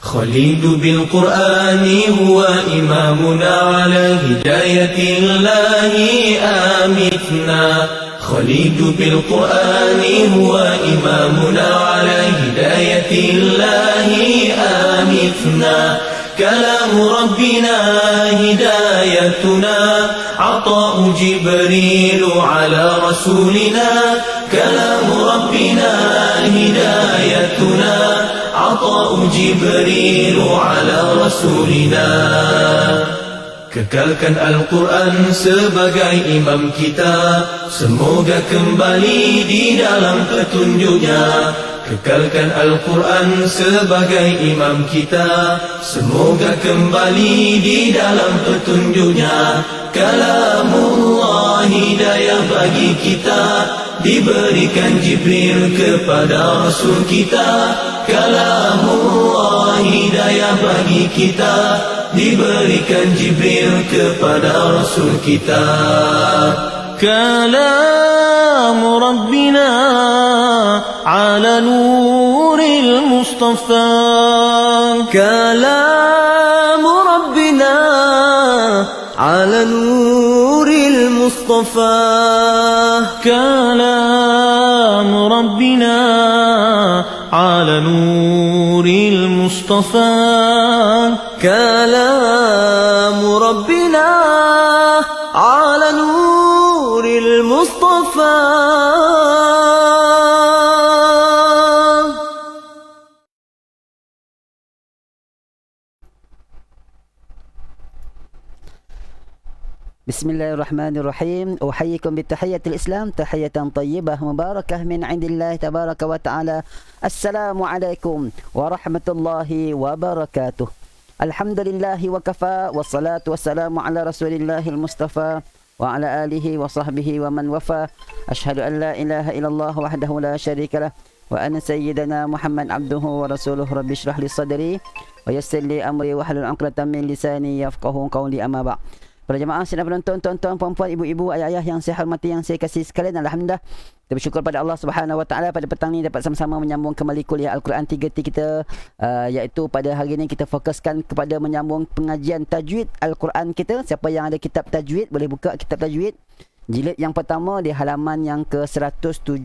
خليد بالقرآن هو إمامنا على هداية الله آمتنا خليد بالقرآن هو إمامنا على هداية الله آمتنا كلام ربنا هدايتنا عطاء جبريل على رسولنا كلام ربنا هدايتنا عطاء جبريل على رسولنا Kekalkan Al-Quran sebagai imam kita, semoga kembali di dalam petunjuknya. Kekalkan Al-Quran sebagai imam kita, semoga kembali di dalam petunjuknya. Kalamullah hidayah bagi kita, diberikan Jibril kepada Rasul kita. Kalamullah hidayah bagi kita, diberikan Jibril kepada Rasul kita. كلام ربنا على نور المصطفى كلام ربنا على نور المصطفى كلام ربنا على نور المصطفى كلام ربنا على نور المصطفى بسم الله الرحمن الرحيم. أحييكم بتحية الإسلام تحية طيبة مباركة من عند الله تبارك وتعالى. السلام عليكم ورحمة الله وبركاته. الحمد لله وكفى والصلاة والسلام على رسول الله المصطفى وعلى آله وصحبه ومن وفى. أشهد أن لا إله إلا الله وحده لا شريك له وأن سيدنا محمد عبده ورسوله. رب اشرح لي صدري ويسر لي أمري واحلل عقدة من لساني يفقهوا قولي. أما بعد. Para jemaah sedang penonton, tuan-tuan, puan-puan, ibu-ibu, ayah-ayah yang saya hormati, yang saya kasih sekalian, alhamdulillah kita bersyukur pada Allah Subhanahu Wa Taala pada petang ni dapat sama-sama menyambung kembali kuliah Al-Quran 3T kita, iaitu pada hari ini kita fokuskan kepada menyambung pengajian tajwid Al-Quran kita. Siapa yang ada kitab tajwid boleh buka kitab tajwid jilid yang pertama di halaman yang ke-177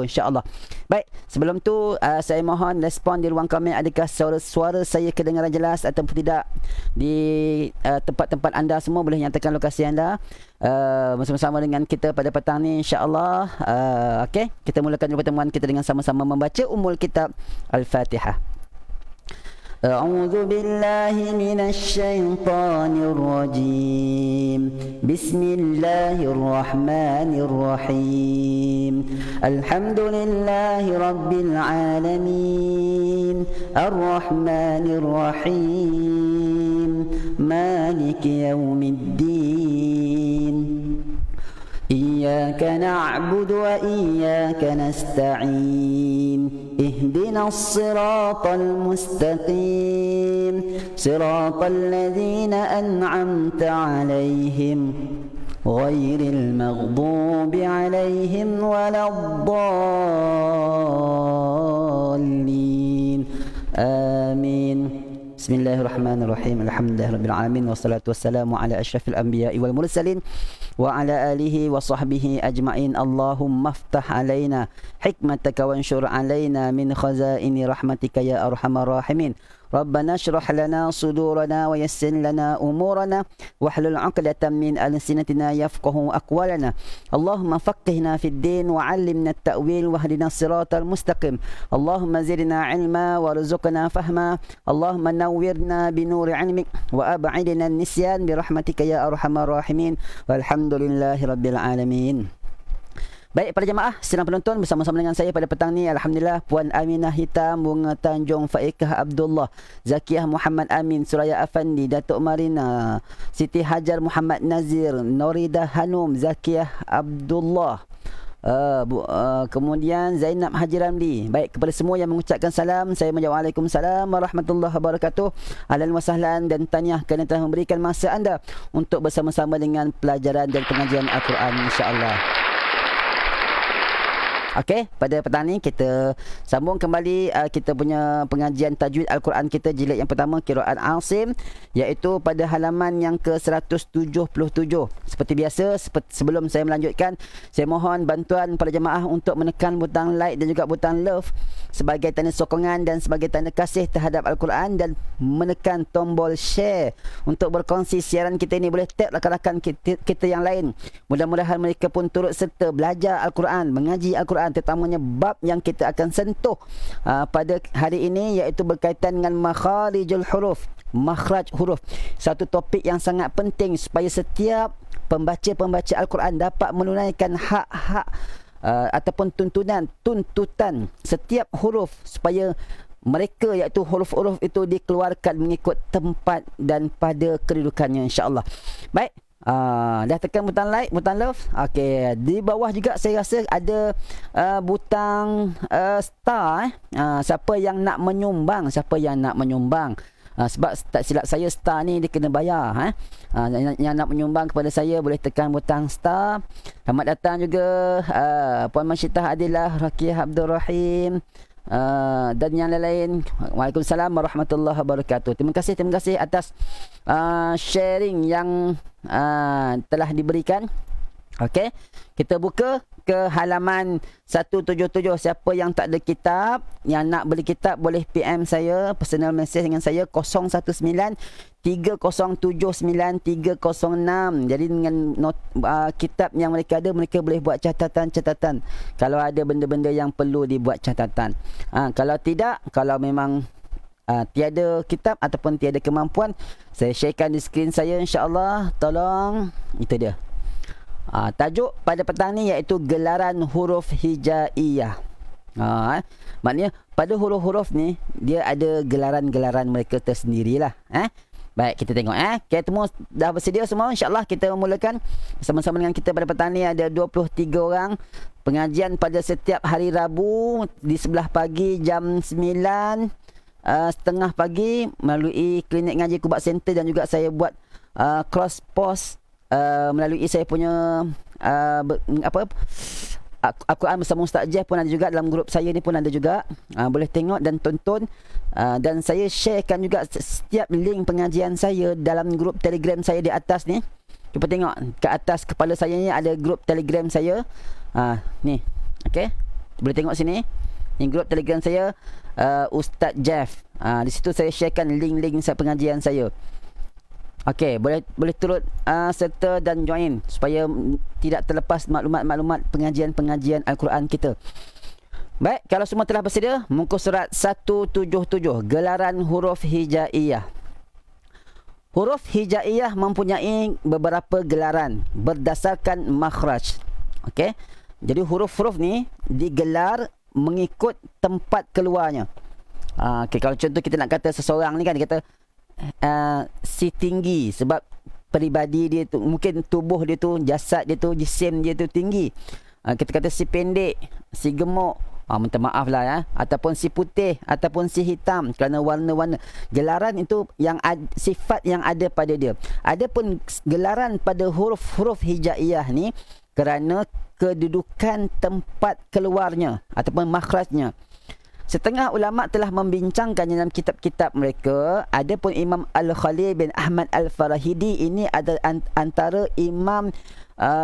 insya-Allah. Baik, sebelum tu saya mohon respon di ruang komen, adakah suara saya kedengaran jelas ataupun tidak di tempat-tempat anda semua. Boleh nyatakan lokasi anda bersama-sama dengan kita pada petang ni insya-Allah. Okey, kita mulakan pertemuan kita dengan sama-sama membaca Ummul Kitab Al-Fatihah. أعوذ بالله من الشيطان الرجيم بسم الله الرحمن الرحيم الحمد لله رب العالمين الرحمن الرحيم مالك يوم الدين إياك نعبد وإياك نستعين اهدنا الصراط المستقيم صراط الذين أنعمت عليهم غير المغضوب عليهم ولا الضالين آمين. بسم الله الرحمن الرحيم الحمد لله رب العالمين والصلاة والسلام على أشرف الأنبياء والمرسلين وعلى آله وصحبه أجمعين. اللهم افتح علينا حكمتك وانشر علينا من خزائن رحمتك يا أرحم الراحمين. ربنا اشرح لنا صدورنا ويسر لنا أمورنا واحلل عقدة من ألسنتنا يفقه أقوالنا. اللهم فقهنا في الدين وعلمنا التأويل واهدنا الصراط المستقيم. اللهم زدنا علما وارزقنا فهما. اللهم نورنا بنور علمك وأبعدنا النسيان برحمتك يا أرحم الراحمين والحمد لله رب العالمين. Baik para jemaah sedang penonton, bersama-sama dengan saya pada petang ni alhamdulillah Puan Aminah Hitam, Bunga Tanjung, Faikah Abdullah, Zakiyah Muhammad Amin, Suraya Afandi, Datuk Marina, Siti Hajar Muhammad Nazir, Norida Hanum, Zakiyah Abdullah, kemudian Zainab Haji Ramli. Baik, kepada semua yang mengucapkan salam, saya menjawab Waalaikumsalam warahmatullahi wabarakatuh. Ahlan wa sahlan dan tahniah kerana telah memberikan masa anda untuk bersama-sama dengan pelajaran dan pengajian Al-Quran insya-Allah. Okey, pada petang ni kita sambung kembali kita punya pengajian tajwid Al-Quran kita jilid yang pertama Qiraat Asim, iaitu pada halaman yang ke-177. Seperti biasa, sebelum saya melanjutkan, saya mohon bantuan para jemaah untuk menekan butang like dan juga butang love sebagai tanda sokongan dan sebagai tanda kasih terhadap Al-Quran, dan menekan tombol share untuk berkongsi siaran kita ini. Boleh tag rakan-rakan kita yang lain. Mudah-mudahan mereka pun turut serta belajar Al-Quran, mengaji Al-Quran, terutamanya bab yang kita akan sentuh pada hari ini, iaitu berkaitan dengan makharijul huruf, makhraj huruf. Satu topik yang sangat penting supaya setiap pembaca-pembaca Al-Quran dapat menunaikan hak-hak ataupun tuntutan setiap huruf, supaya mereka iaitu huruf-huruf itu dikeluarkan mengikut tempat dan pada kedudukannya, insya-Allah. Baik. Dah tekan butang like, butang love. Okey, di bawah juga saya rasa ada butang star. Siapa yang nak menyumbang, sebab tak silap saya star ni dia kena bayar. Yang nak menyumbang kepada saya boleh tekan butang star. Selamat datang juga Puan Masyitah Adilah, Rakiah Abdul Rahim, dan yang lain-lain. Waalaikumsalam warahmatullahi wabarakatuh. Terima kasih atas sharing yang telah diberikan. Okey, kita buka ke halaman 177. Siapa yang tak ada kitab, yang nak beli kitab, boleh PM saya, personal message dengan saya 019 3079306. Jadi dengan kitab yang mereka ada, mereka boleh buat catatan-catatan kalau ada benda-benda yang perlu dibuat catatan. Kalau tidak, kalau memang tiada kitab ataupun tiada kemampuan, saya sharekan di skrin saya, insya-Allah. Tolong, itu dia. Tajuk pada petang ni iaitu gelaran huruf hijaiyah. Maknanya pada huruf-huruf ni dia ada gelaran-gelaran mereka tersendirilah. Baik, kita tengok. Okay, semua dah bersedia semua, insya-Allah kita mulakan bersama-sama dengan kita pada petang ni. Ada 23 orang. Pengajian pada setiap hari Rabu di sebelah pagi jam 9 setengah pagi melalui Klinik Ngaji Kubat Center, dan juga saya buat cross post melalui saya punya Al-Quran bersama Ustaz Jeff pun ada juga, dalam grup saya ni pun ada juga. Boleh tengok dan tonton, dan saya sharekan juga setiap link pengajian saya dalam grup Telegram saya di atas ni. Cuba tengok ke atas kepala saya ni ada grup Telegram saya. Ni. Okey. Boleh tengok sini. Ni grup Telegram saya, Ustaz Jeff. Di situ saya sharekan link-link pengajian saya. Okey, boleh turut serta dan join supaya tidak terlepas maklumat-maklumat pengajian-pengajian Al-Quran kita. Baik, kalau semua telah bersedia, muka surat 177, gelaran huruf hijaiyah. Huruf hijaiyah mempunyai beberapa gelaran berdasarkan makhraj. Okey. Jadi huruf-huruf ni digelar mengikut tempat keluarnya. Okey, kalau contoh kita nak kata seseorang ni kan, dia kata si tinggi sebab peribadi dia tu, mungkin tubuh dia tu, jasad dia tu, jisim dia tu tinggi. Kita kata si pendek, si gemuk, minta maaf lah ya, ataupun si putih ataupun si hitam, kerana warna-warna. Gelaran itu yang sifat yang ada pada dia. Adapun gelaran pada huruf-huruf hijaiyah ni kerana kedudukan tempat keluarnya ataupun makhrajnya. Setengah ulama telah membincangkan dalam kitab-kitab mereka. Adapun Imam Al-Khalil bin Ahmad Al-Farahidi ini adalah antara imam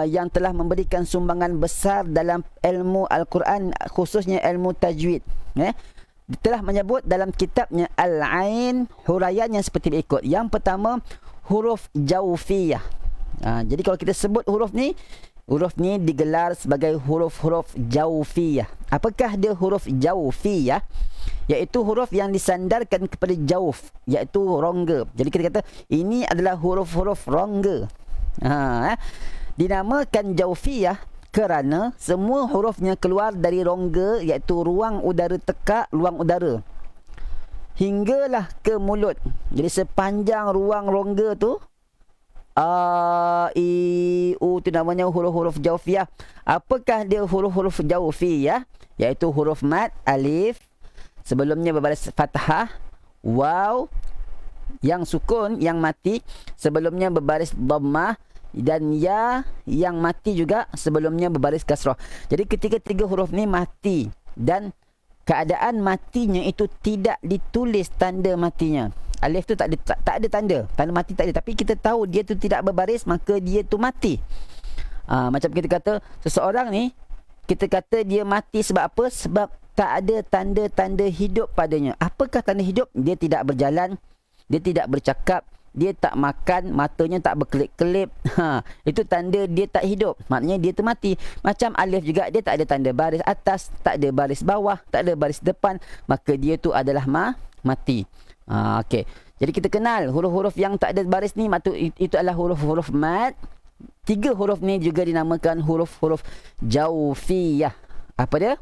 yang telah memberikan sumbangan besar dalam ilmu Al-Quran, khususnya ilmu tajwid. Dia telah menyebut dalam kitabnya Al-Ain huraiannya seperti berikut. Yang pertama, huruf jaufiyah. Jadi kalau kita sebut huruf ni digelar sebagai huruf-huruf jaufiyah. Apakah dia huruf jaufiyah? Iaitu huruf yang disandarkan kepada jauf, iaitu rongga. Jadi kita kata ini adalah huruf-huruf rongga. Dinamakan jaufiyah kerana semua hurufnya keluar dari rongga, iaitu ruang udara tekak, ruang udara, hinggalah ke mulut. Jadi sepanjang ruang rongga tu, A, I, U, itu namanya huruf-huruf jaufiyah. Apakah dia huruf-huruf jaufiyah? Iaitu huruf mad, alif, sebelumnya berbaris fathah, waw, yang sukun, yang mati, sebelumnya berbaris dhammah, dan ya yang mati juga sebelumnya berbaris kasrah. Jadi ketika 3 huruf ni mati dan keadaan matinya itu tidak ditulis tanda matinya. Alif tu tak ada tanda mati tak ada, tapi kita tahu dia tu tidak berbaris, maka dia tu mati. Macam kita kata seseorang ni, kita kata dia mati sebab apa? Sebab tak ada tanda-tanda hidup padanya. Apakah tanda hidup? Dia tidak berjalan, dia tidak bercakap, dia tak makan, matanya tak berkelip-kelip. Itu tanda dia tak hidup. Maknanya dia tu mati. Macam alif juga, dia tak ada tanda baris atas, tak ada baris bawah, tak ada baris depan, maka dia tu adalah mati. Okey. Jadi kita kenal huruf-huruf yang tak ada baris ni, itu adalah huruf-huruf mad. 3 huruf ni juga dinamakan huruf-huruf jaufiyah. Apa dia?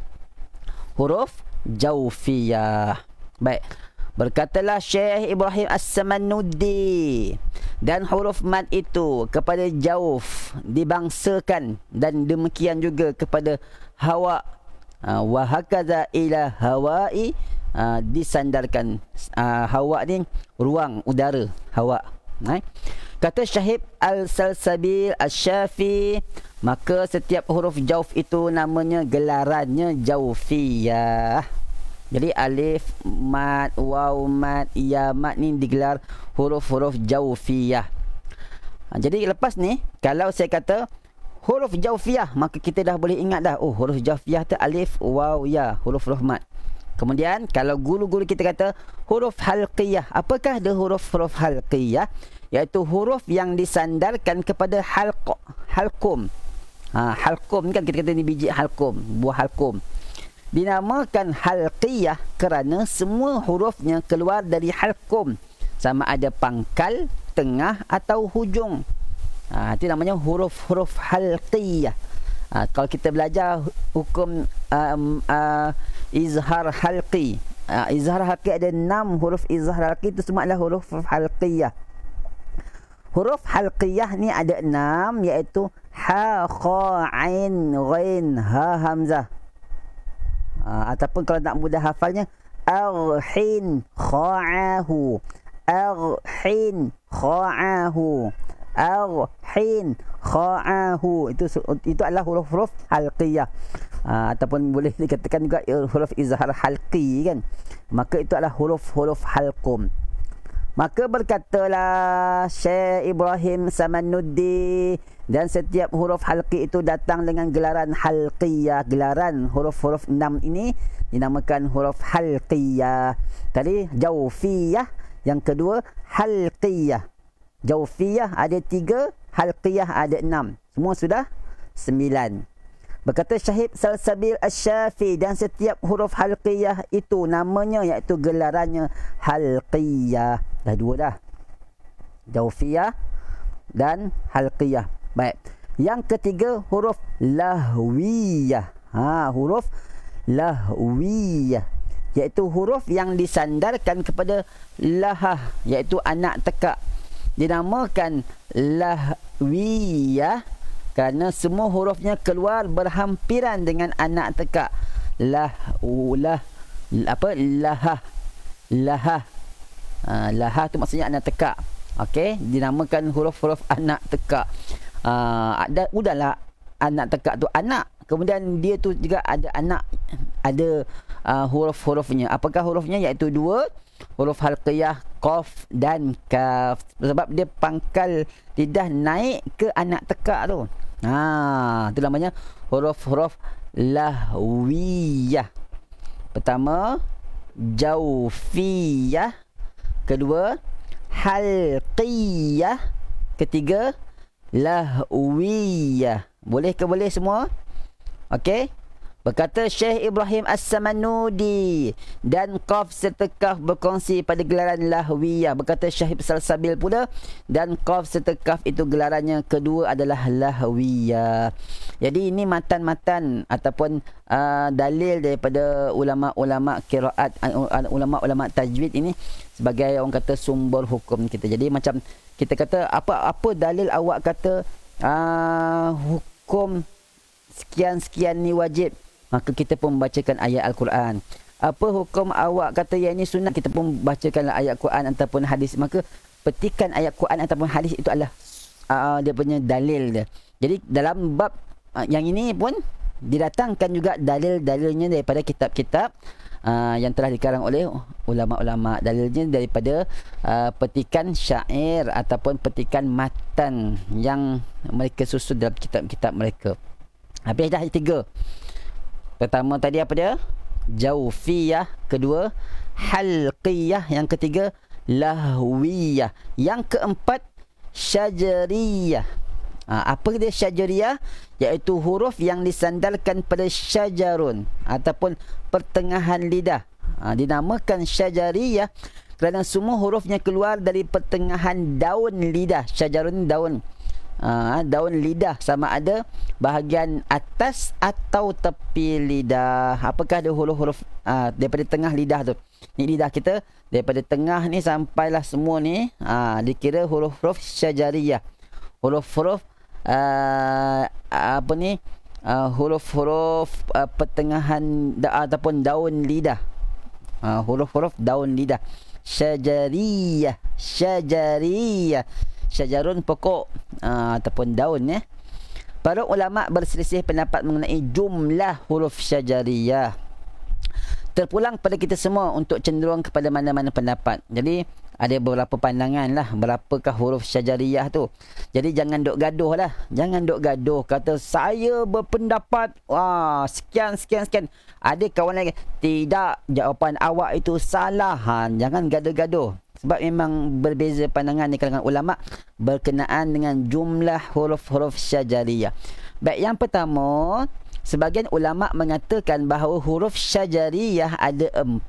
Huruf jaufiyah. Baik. Berkatalah Syekh Ibrahim As-Samanudi, dan huruf mad itu kepada jauf dibangsakan, dan demikian juga kepada hawa, wa hakaza ila hawai, disandarkan. Hawa ni ruang udara, hawa. Kata Syahib Al-Salsabil Al-Syafi, maka setiap huruf jauf itu namanya gelarannya jaufiyah. Jadi alif, mad, waw, mad, ya, mad ni digelar huruf-huruf jaufiyah. Jadi lepas ni, kalau saya kata huruf jaufiyah, maka kita dah boleh ingat dah, oh huruf jaufiyah tu alif, waw, ya, huruf-huruf mad. Kemudian kalau guru-guru kita kata huruf halqiyah, apakah dia huruf-huruf halqiyah? Iaitu huruf yang disandarkan kepada halqum. Halqum kan kita kata ni biji halqum, buah halqum. Dinamakan halqiyah kerana semua hurufnya keluar dari halqum, sama ada pangkal, tengah atau hujung. Itu namanya huruf-huruf halqiyah. Kalau kita belajar hukum izhar halqi, izhar halqi ada 6 huruf izhar halqi, itu semua adalah huruf halqiyah. Huruf halqiyah ni ada 6, iaitu ha, kha, ain, ghain, ha, hamzah. Ataupun kalau nak mudah hafalnya, arhin kha'ahu, arhin kha'ahu, arhin kha'ahu. Itu adalah huruf-huruf halqiyah. Ataupun boleh dikatakan juga huruf izhar halqi kan. Maka itu adalah huruf-huruf halqum. Maka berkatalah Syekh Ibrahim Samanudi, dan setiap huruf halqi itu datang dengan gelaran halqiyah. Gelaran huruf-huruf 6 ini dinamakan huruf halqiyah. Tadi jaufiyah, yang kedua halqiyah. Jaufiyah ada 3, halqiyah ada 6. Semua sudah 9. Berkata Syahid Salsabil Al-Syafi, dan setiap huruf halqiyah itu namanya, iaitu gelarannya halqiyah. Dah 2 dah. Jaufiyah dan halqiyah. Baik. Yang ketiga huruf lahwiyah. Huruf lahwiyah, iaitu huruf yang disandarkan kepada lahah, iaitu anak tekak. Dinamakan lahwiyah kerana semua hurufnya keluar berhampiran dengan anak tekak. Lahah. Lahah tu maksudnya anak tekak. Okey, dinamakan huruf-huruf anak tekak. Udahlah anak tekak tu anak, kemudian dia tu juga ada anak, ada huruf-hurufnya. Apakah hurufnya? Iaitu 2 huruf halqiyah, qaf dan kaf. Sebab dia pangkal lidah naik ke anak tekak tu. Itu namanya huruf-huruf lahwiyah. Pertama jaufiyah, kedua halqiyah, ketiga lahwiyah. Boleh ke boleh semua? Okey. Berkata Syekh Ibrahim As-Samanudi, dan qaf serta kaf berkongsi pada gelaran lahwiyah. Berkata Syahib Salsabil pula, dan qaf serta kaf itu gelarannya kedua adalah lahwiyah. Jadi ini matan-matan ataupun dalil daripada ulama-ulama qiraat, ulama-ulama tajwid ini sebagai orang kata sumber hukum kita. Jadi macam kita kata, apa dalil awak kata hukum sekian-sekian ni wajib, maka kita pun membacakan ayat Al-Quran. Apa hukum awak kata yang ini sunat, kita pun bacakanlah ayat Quran ataupun hadis. Maka petikan ayat Quran ataupun hadis itu adalah dia punya dalil dia. Jadi dalam bab yang ini pun didatangkan juga dalil-dalilnya daripada kitab-kitab yang telah dikarang oleh ulama-ulama. Dalilnya daripada petikan syair ataupun petikan matan yang mereka susun dalam kitab-kitab mereka. Habis dah 3. Pertama tadi apa dia? Jaufiyah. Kedua halqiyah. Yang ketiga lahwiyah. Yang keempat syajariyah. Apa dia syajariyah? Iaitu huruf yang disandarkan pada syajarun ataupun pertengahan lidah. Dinamakan syajariyah kerana semua hurufnya keluar dari pertengahan daun lidah. Syajarun daun. Daun lidah, sama ada bahagian atas atau tepi lidah. Apakah dia huruf-huruf daripada tengah lidah tu? Ni lidah kita daripada tengah ni sampailah semua ni dikira huruf-huruf syajariyah. Huruf-huruf huruf-huruf pertengahan ataupun daun lidah. Huruf-huruf daun lidah. Syajariyah. Syajarun pokok ataupun daun ya. Para ulama berselisih pendapat mengenai jumlah huruf syajariyah. Terpulang pada kita semua untuk cenderung kepada mana-mana pendapat. Jadi ada beberapa pandangan lah berapakah huruf syajariyah tu. Jadi jangan duk gaduh lah. Jangan duk gaduh kata saya berpendapat sekian. Ada kawan lagi, tidak, jawapan awak itu salah. Jangan gaduh-gaduh. Sebab memang berbeza pandangan di kalangan ulama berkenaan dengan jumlah huruf-huruf syajariyah. Baik, yang pertama, sebahagian ulama mengatakan bahawa huruf syajariyah ada 4.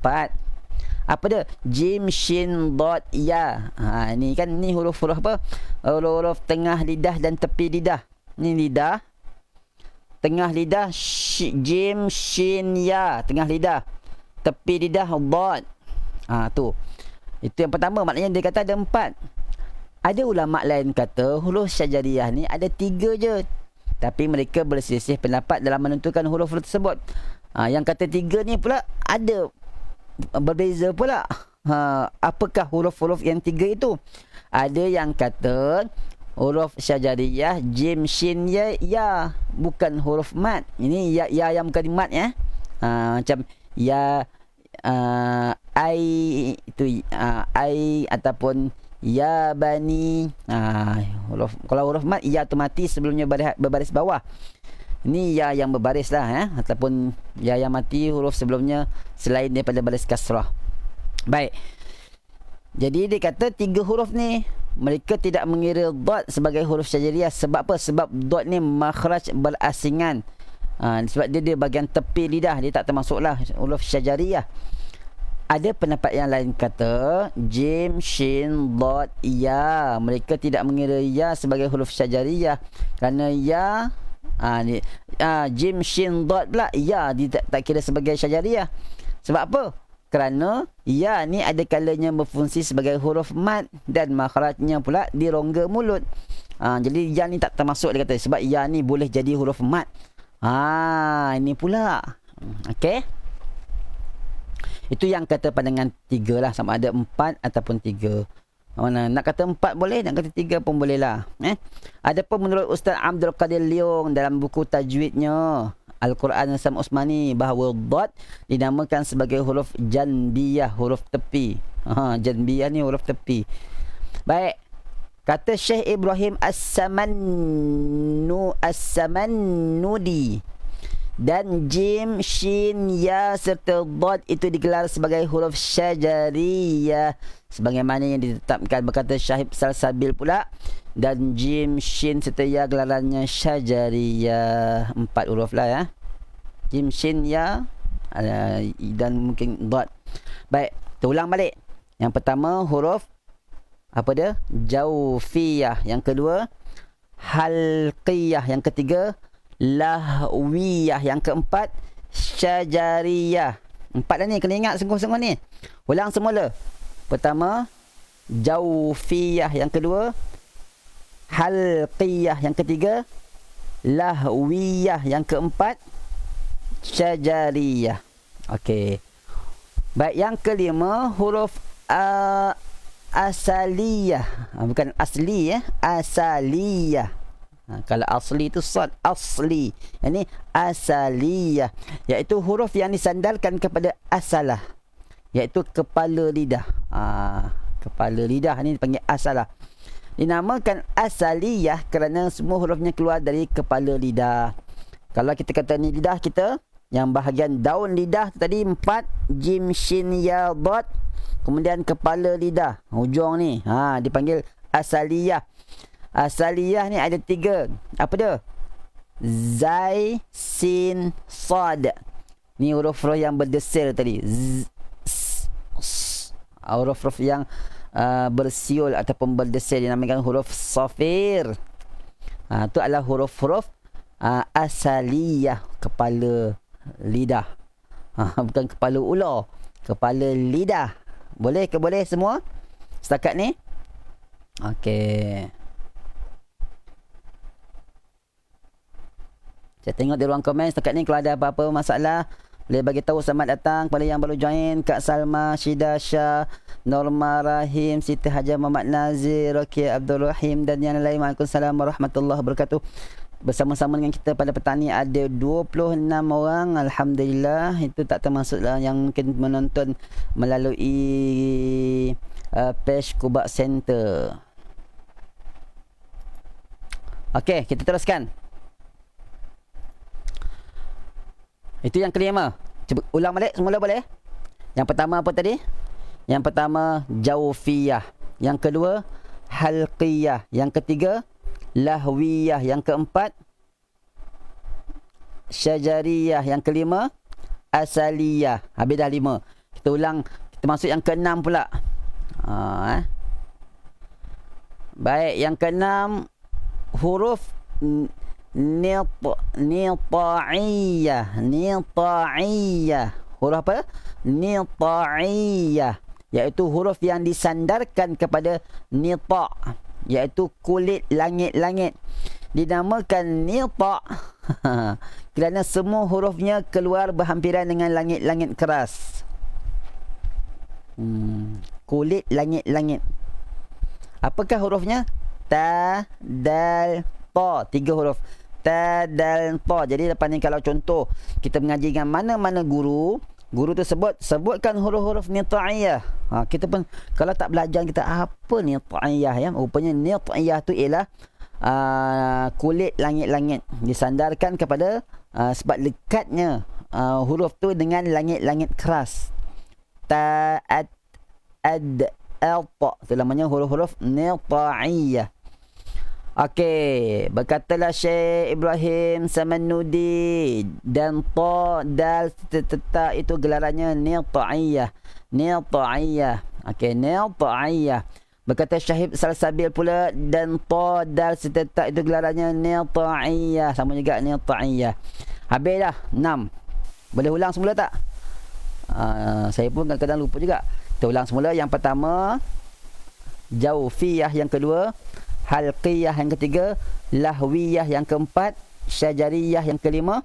Apa dia? Jim, shin, dot, ya. Ni kan ni huruf-huruf apa? Huruf-huruf tengah lidah dan tepi lidah. Ni lidah. Tengah lidah jim, shin, ya. Tengah lidah. Tepi lidah dot. Tu. Itu yang pertama, maknanya dia kata ada 4. Ada ulama lain kata huruf syajariyah ni ada 3 je. Tapi mereka berselisih pendapat dalam menentukan huruf-huruf tersebut. Yang kata 3 ni pula ada berbeza pula. Apakah huruf-huruf yang 3 itu? Ada yang kata huruf syajariyah jim, shin, ya, bukan huruf mat. Ini ya yang bukan mat ya. Macam ya, ai itu ai ataupun ya bani. Kalau huruf mat ya tu mati sebelumnya berbaris bawah. Ini ya yang berbaris lah ataupun ya yang mati huruf sebelumnya selain daripada baris kasrah. Baik. Jadi dia kata 3 huruf ni mereka tidak mengira dot sebagai huruf syajariyah. Sebab apa? Sebab dot ni makhraj berasingan. Sebab dia bahagian tepi lidah, dia tak termasuklah huruf syajariyah. Ada pendapat yang lain kata jim, shin, dot, ya. Mereka tidak mengira ya sebagai huruf syajariyah kerana ya jim, shin, dot pula ya dia tak kira sebagai syajariyah. Sebab apa? Kerana ya ni ada kalanya berfungsi sebagai huruf mat dan makhrajnya pula di rongga mulut. Jadi ya ni tak termasuk, dia kata, sebab ya ni boleh jadi huruf mat. Ini pula. Okey. Itu yang kata pandangan 3 lah, sama ada 4 ataupun 3. Mana nak kata 4 boleh, nak kata 3 pun boleh lah. Adapun menurut Ustaz Abdul Qadir Leong dalam buku tajwidnya Al-Quran Sam Usmani, bahawa dot dinamakan sebagai huruf janbiyah, huruf tepi. Janbiyah ni huruf tepi. Baik. Kata Syekh Ibrahim As-Samannudi, dan jim, shin, ya serta dot itu digelar sebagai huruf syajariyah sebagaimana yang ditetapkan berkata Syahib Salsabil pula. Dan jim, shin serta ya gelarannya syajariyah. 4 huruf lah ya. Jim, shin, ya dan mungkin dot. Baik, terulang balik. Yang pertama huruf apa dia? Jaufiyah. Yang kedua halqiyah. Yang ketiga lahwiyah. Yang keempat syajariyah. 4 dah ni, kena ingat sungguh-sungguh ni. Ulang semula. Pertama jaufiyah. Yang kedua halqiyah. Yang ketiga lahwiyah. Yang keempat syajariyah. Okey. Baik, yang kelima huruf asaliyah. Bukan asli ya, asaliyah. Kalau asli itu sad, asli. Ini asaliyah, iaitu huruf yang disandarkan kepada asalah, iaitu kepala lidah. Kepala lidah ni dipanggil asalah. Dinamakan asaliyah kerana semua hurufnya keluar dari kepala lidah. Kalau kita kata ni lidah kita, yang bahagian daun lidah tu tadi 4, jim, shin, ya, dot. Kemudian kepala lidah, hujung ni, dipanggil asaliyah. Asaliyah ni ada 3. Apa dia? Zai, sin, sad. Ni huruf-huruf yang berdesir tadi. Huruf-huruf yang bersiul ataupun berdesir dinamakan huruf safir. Itu adalah huruf-huruf asaliyah, kepala lidah. Bukan kepala ular, kepala lidah. Boleh ke boleh semua setakat ni? Okey. Saya tengok di ruang komen setakat ni, kalau ada apa-apa masalah boleh bagi tahu. Selamat datang kepada yang baru join, Kak Salma, Syida Shah, Norma Rahim, Siti Hajar Muhammad Nazir, Rokia Abdul Rahim dan yang lain. Waalaikumsalam warahmatullahi wabarakatuh. Bersama-sama dengan kita pada petang ni ada 26 orang. Alhamdulillah. Itu tak termasuklah yang mungkin menonton melalui page Kubak Center. Okey, kita teruskan. Itu yang kelima. Cuba ulang balik semula boleh? Yang pertama apa tadi? Yang pertama jawfiyah. Yang kedua halqiyah. Yang ketiga lahwiyah. Yang keempat syajariyah. Yang kelima asaliyah. Habis dah 5. Kita ulang, kita masuk yang keenam pula. Baik, yang keenam huruf nita'iyah. Nita'iyah. Huruf apa? Nita'iyah, iaitu huruf yang disandarkan kepada nita', iaitu kulit langit-langit. Dinamakan nita' kerana semua hurufnya keluar berhampiran dengan langit-langit keras. Kulit langit-langit. Apakah hurufnya? Ta, dal, ta. 3 huruf. Ta, dal, ta. Jadi lepas ni kalau contoh kita mengaji dengan mana-mana guru tu sebutkan huruf-huruf nita'iyah. Kita pun kalau tak belajar kita apa nita'iyah ya. Rupanya nita'iyah tu ialah kulit langit-langit, disandarkan kepada sebab dekatnya huruf tu dengan langit-langit keras. Ta, ad, al, ta. Itu namanya huruf-huruf nita'iyah. Okey, berkatalah Syekh Ibrahim Samanudi, dan ta, dal, ta itu gelarannya nita'iyah. Nita'iyah. Okey, nita'iyah. Berkata Syahib Salsabil pula, dan ta, dal, ta itu gelarannya nita'iyah. Sama juga nita'iyah. Habis dah 6. Boleh ulang semula tak? Saya pun kadang-kadang lupa juga. Kita ulang semula. Yang pertama jawfiyah, yang kedua halqiyah, yang ketiga lahwiyah, yang keempat syajariyah, yang kelima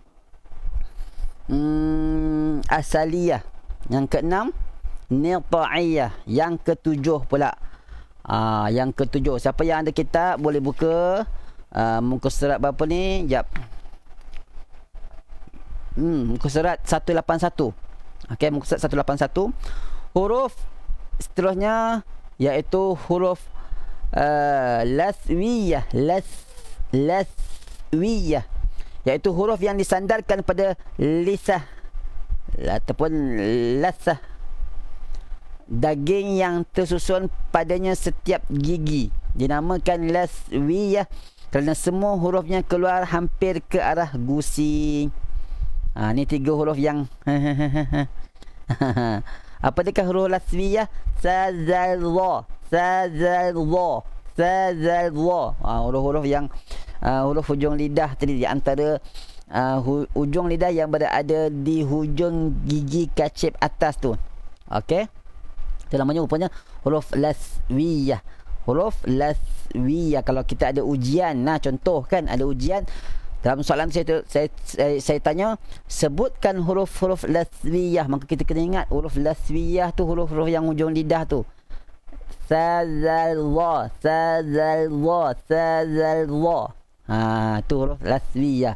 asaliyah, yang keenam nita'iyah, yang ketujuh pula. Yang ketujuh, siapa yang ada kitab boleh buka muka surat berapa ni? Jap. Muka surat 181. Okey, muka surat 181. Huruf seterusnya iaitu huruf laswiyah. Laswiyah, iaitu huruf yang disandarkan pada lisah ataupun lasah, daging yang tersusun padanya setiap gigi. Dinamakan laswiyah kerana semua hurufnya keluar hampir ke arah gusi. Ni 3 huruf yang apa dia huruf laswiyah? Sazallah, sazallah, sazallah. Huruf-huruf yang huruf hujung lidah tadi, di antara hujung lidah yang berada di hujung gigi kacip atas tu. Okey, itu namanya rupanya huruf laswiyah. Huruf laswiyah. Kalau kita ada ujian, contoh kan ada ujian dalam soalan saya tanya, sebutkan huruf-huruf laswiyah, maka kita kena ingat huruf laswiyah tu huruf-huruf yang hujung lidah tu. Sazalza, sazalza, sazalza. Tu huruf laswiyah.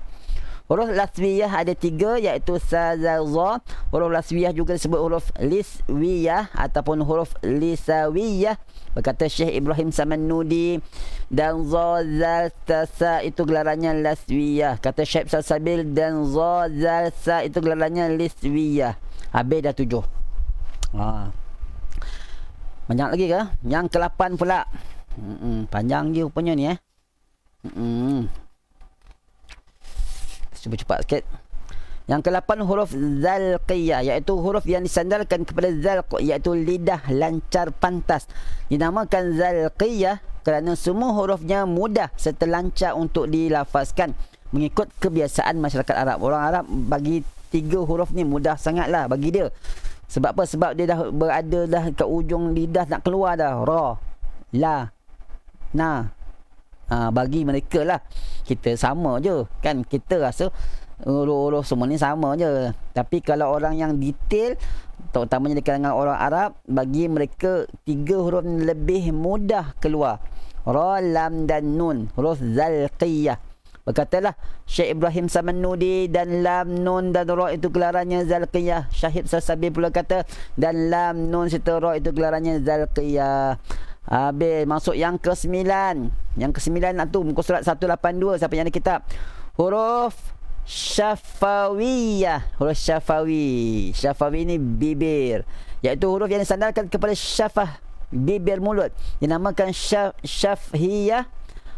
Huruf laswiyah ada 3, iaitu sazalza. Huruf laswiyah juga disebut huruf liswiyah ataupun huruf lisawiyah. Berkata Syekh Ibrahim Samannudi, dan za zal ta sa itu gelarannya laswiyah. Kata Syekh Salsabil, dan za zal sa itu gelarannya liswiyah. Habis dah 7. Banyak lagi ke? Yang ke-8 pula. Panjang je rupanya ni Cuba cepat sikit. Yang ke-8 huruf zalqiyah, iaitu huruf yang disandarkan kepada zalq, iaitu lidah lancar pantas. Dinamakan zalqiyah kerana semua hurufnya mudah serta lancar untuk dilafazkan mengikut kebiasaan masyarakat Arab. Orang Arab bagi 3 huruf ni mudah sangatlah bagi dia. Sebab apa? Sebab dia dah berada dah kat ujung lidah nak keluar dah. Ra, la, na. Bagi mereka lah. Kita sama je kan. Kita rasa huruf semua ni sama je. Tapi kalau orang yang detail, terutamanya di kalangan orang Arab, bagi mereka 3 huruf lebih mudah keluar. Ra, lam dan nun. Huruf zalqiyah. Berkatalah Syekh Ibrahim Samannudi, dan lam, nun dan ra itu gelarannya zalqiyah. Syahid Salsabil pula kata, dan lam, nun serta ra itu gelarannya zalqiyah. Habis masuk yang ke-9. Yang ke-9 tu muka surat 182, siapa yang ada kitab. Huruf syafawiyah. Huruf syafawi. Syafawi ni bibir, iaitu huruf yang disandarkan kepada syafah, bibir mulut. Dinamakan syafhiyah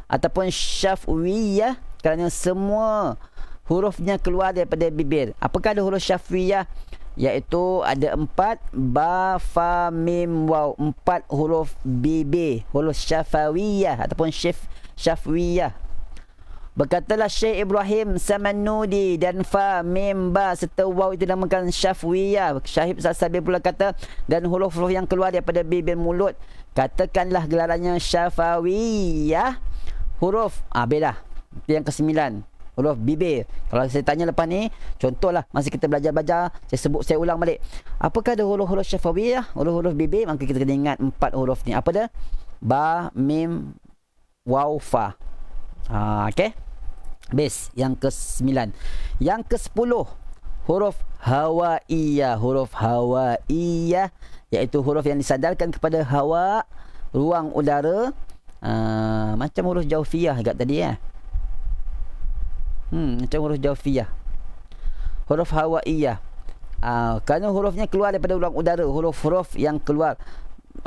ataupun syafwiyah kerana semua hurufnya keluar daripada bibir. Apakah ada huruf syafwiyah? Iaitu ada 4, ba, fa, mim, waw. 4 huruf bibir, huruf syafawiyah ataupun syafwiyah. Berkatalah Syekh Ibrahim Samannudi, dan fa, mim, ba serta waw itu dinamakan syafwiyah. Syahid Salsabil pula kata, dan huruf-huruf yang keluar daripada bibir mulut, katakanlah gelarannya syafawiyah. Huruf beda. Itu yang ke-9, huruf bibir. Kalau saya tanya lepas ni, contohlah masa kita belajar-belajar, saya ulang balik, apakah ada huruf-huruf syafawiyah, huruf-huruf bibir, maka kita kena ingat 4 huruf ni. Apa dia? Ba, mim, waw, fa. Okey. Habis yang ke-9. Yang ke-10 huruf hawaiyah. Huruf hawaiyah iaitu huruf yang disandarkan kepada hawa, ruang udara. Macam huruf jaufiyah agak tadi macam huruf jaufiyah. Huruf hawaiyah, kerana hurufnya keluar daripada ruang udara. Huruf-huruf yang keluar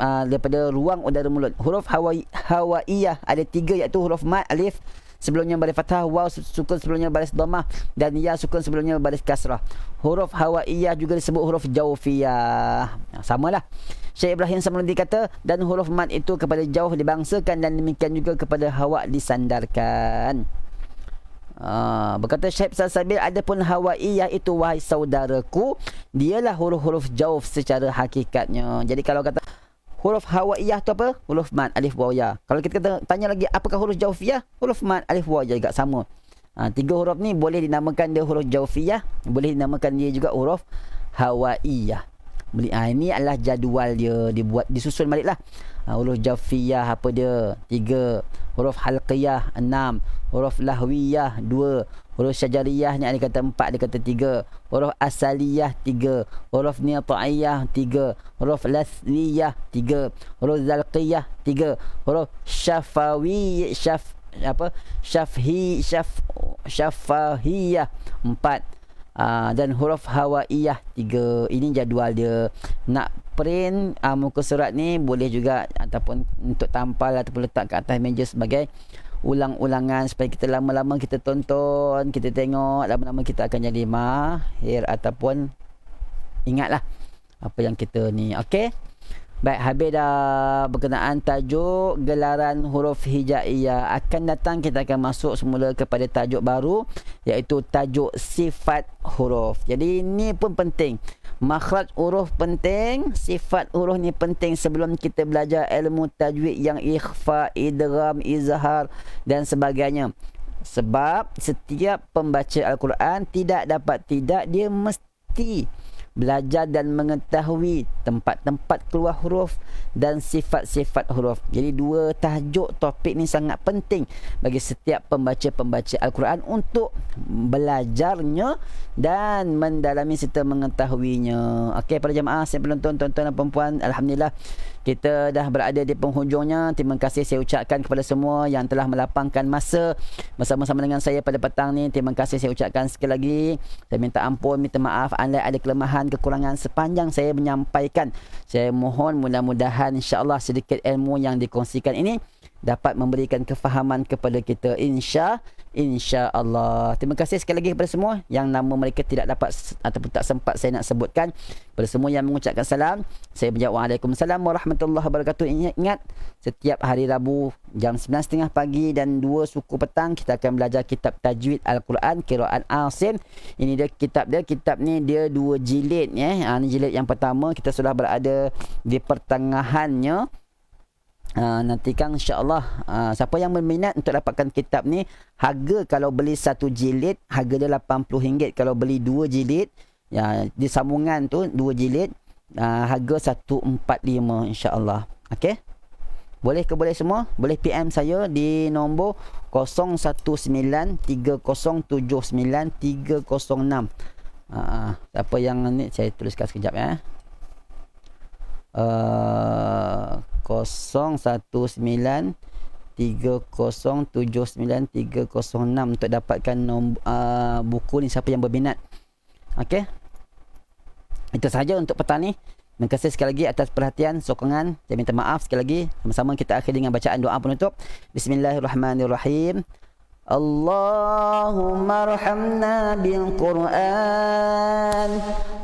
daripada ruang udara mulut. Huruf hawaiyah ada 3, iaitu huruf mad, alif sebelumnya baris fathah, waw sukun sebelumnya baris dhammah, dan ya sukun sebelumnya baris kasrah. Huruf hawaiyah juga disebut huruf jaufiyah. Samalah. Syekh Ibrahim Samannudi kata, dan huruf mad itu kepada jauh dibangsakan, dan demikian juga kepada hawa disandarkan. Berkata Syekh Salsabil, adapun hawaiyah itu, wahai saudaraku, dialah huruf-huruf jauf secara hakikatnya. Jadi kalau kata huruf hawaiyah tu apa? Huruf mad, alif, waw, ya. Kalau kita tanya lagi, apakah huruf jaufiyah? Huruf mad, alif, waw, ya juga sama. 3 huruf ni boleh dinamakan dia huruf jaufiyah, boleh dinamakan dia juga huruf hawaiyah. Ini adalah jadual dia, disusun baliklah. Huruf jaufiyah apa dia? 3. Huruf halqiyah 6. Huruf lahwiyah 2. Huruf syajariyah ni ada kata 4, ada kata 3. Huruf asaliyah 3. Huruf ni'ta'iyah 3. Huruf laswiyah 3. Huruf zalqiyah 3. Huruf syafawi syafahiyah 4. Dan huruf hawaiyah 3. Ini jadual dia. Nak print muka surat ni boleh juga, ataupun untuk tampal ataupun letak kat atas meja sebagai ulang-ulangan supaya kita lama-lama kita tonton, kita tengok, lama-lama kita akan jadi mahir ataupun ingatlah apa yang kita ni. Okey. Baik, habis dah berkenaan tajuk gelaran huruf hijaiyah. Akan datang kita akan masuk semula kepada tajuk baru, iaitu tajuk sifat huruf. Jadi ini pun penting. Makhraj huruf penting, sifat huruf ni penting sebelum kita belajar ilmu tajwid yang ikhfa, idgham, izhar dan sebagainya. Sebab setiap pembaca Al-Quran tidak dapat tidak, dia mesti belajar dan mengetahui tempat-tempat keluar huruf dan sifat-sifat huruf. Jadi dua tajuk topik ni sangat penting bagi setiap pembaca-pembaca Al-Quran untuk belajarnya dan mendalami serta mengetahuinya. Okey, para jemaah, saya penonton, tuan-tuan dan puan-puan, alhamdulillah kita dah berada di penghujungnya. Terima kasih saya ucapkan kepada semua yang telah melapangkan masa bersama-sama dengan saya pada petang ni. Terima kasih saya ucapkan sekali lagi. Saya minta ampun, minta maaf andai ada kelemahan, kekurangan sepanjang saya menyampaikan. Saya mohon mudah-mudahan insya-Allah sedikit ilmu yang dikongsikan ini dapat memberikan kefahaman kepada kita, insya-Allah. Terima kasih sekali lagi kepada semua yang nama mereka tidak dapat ataupun tak sempat saya nak sebutkan. Kepada semua yang mengucapkan salam, saya menjawab Waalaikumsalam warahmatullahi wabarakatuh. Ingat, setiap hari Rabu jam 9.30 pagi dan 2 suku petang kita akan belajar kitab tajwid Al-Quran Qiraat Asim. Ini dia kitab dia. Kitab ni dia 2 jilid ya. Ni jilid yang pertama, kita sudah berada di pertengahannya. Nanti kan insya-Allah siapa yang berminat untuk dapatkan kitab ni, harga kalau beli 1 jilid harga dia RM80. Kalau beli 2 jilid ya, di sambungan tu 2 jilid harga 145 insya-Allah. Okey, boleh ke boleh semua? Boleh PM saya di nombor 0193079306. Siapa yang ni saya tuliskan sekejap ya. 0193079306 untuk dapatkan buku ni siapa yang berminat. Okey, itu sahaja untuk petang ni. Terima kasih sekali lagi atas perhatian, sokongan. Saya minta maaf sekali lagi. Sama-sama kita akhiri dengan bacaan doa penutup. Bismillahirrahmanirrahim. Allahumma arhamna bil Qur'an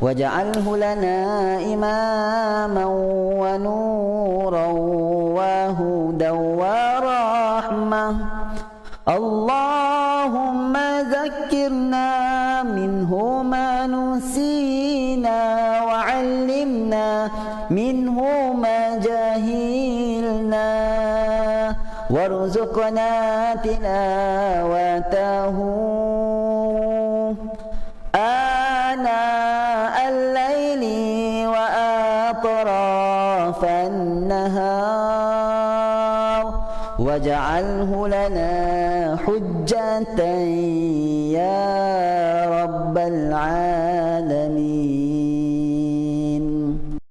waj'alhu lana imaman wa nuran wa hudan wa rahmah. Allahumma zakkirna minhu ma nusina wa 'allimna minhu ma jahilna warzuqna tilawatahu ana al-laili wa atrafan nahar waj'alhu lana hujjatan ya rabbal alamin.